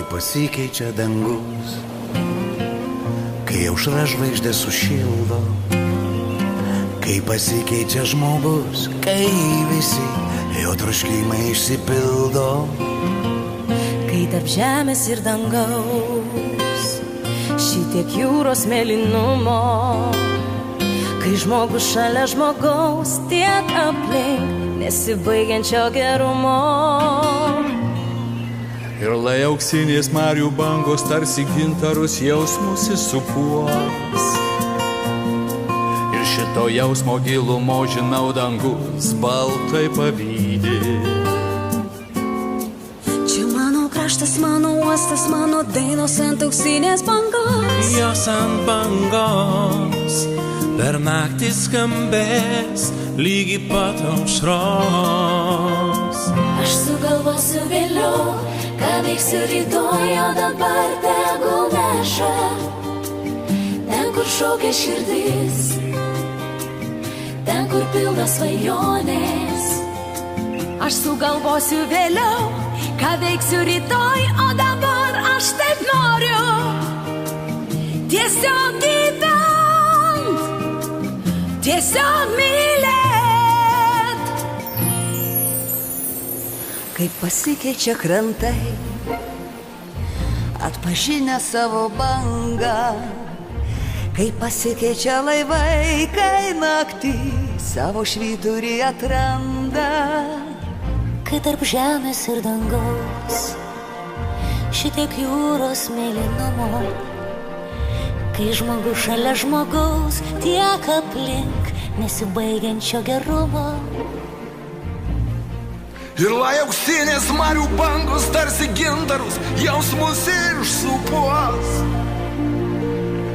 pasikeičia dangus, kai aušra žvaigždė sušildo, kai pasikeičia žmogus, kai visi jo troškimai išsipildo. Kai tarp žemės ir dangaus šitiek jūros mėlynumo, kai žmogus šalia žmogaus, tiek aplink nesibaigiančio gerumo. Ir lai auksinės marių bangos tarsi gintarus jausmus įsupuos. Ir šito jausmo gilumo žinau dangus baltai pavydi. Čia mano kraštas, mano uostas, mano dainos ant auksinės bangos. Jos ant bangos per naktį skambės lygi pat aušros. Aš sugalvosiu vėliau, ką veiksiu rytoj, o dabar tegul neša ten, kur šaukia širdis, ten, kur pildo svajonės. Aš sugalvosiu vėliau, ką veiksiu rytoj, o dabar aš taip noriu tiesiog gyvent, tiesiog mylėt. Kaip pasikeičia krantai, atpažinę savo bangą, kai pasikeičia laivai, kai naktį savo švyturį atranda. Kai tarp žemės ir dangaus šitiek jūros mėlynumo, kai žmogus šalia žmogaus, tiek aplink nesibaigiančio gerumo. Ir lai auksinės marių bangos tarsi gintarus jausmus išsupuos.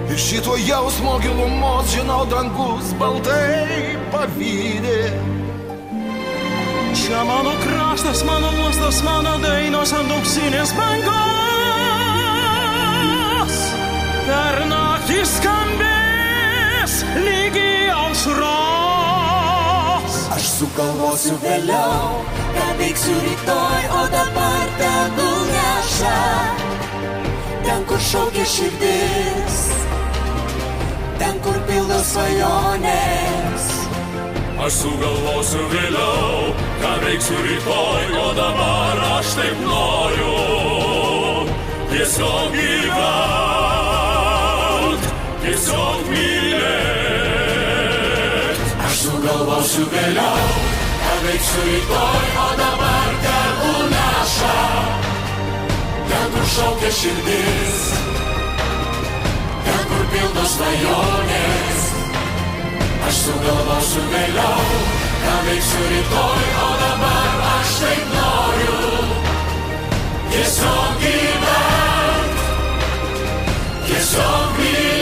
Ir šito jausmo gilumos žinau dangus baltai pavydi. Čia mano kraštas, mano uostas, mano dainos ant auksinės bangos. Per naktį skambės lygi aušros. Aš sugalvosiu vėliau, ką veiksiu rytoj, o dabar tegul neša ten, kur šaukia širdis, ten, kur pildo svajonės. Aš sugalvosiu vėliau, ką veiksiu rytoj, o dabar aš taip noriu tiesiog gyvent, tiesiog mylėt. Aš sugalvosiu vėliau, ką veiksiu rytoj, o dabar tegul neša ten, kur šaukia širdis, ten, kur pildo svajonės. Aš sugalvosiu vėliau, ką veiksiu rytoj, o dabar aš taip noriu tiesiog gyvent, tiesiog mylėt.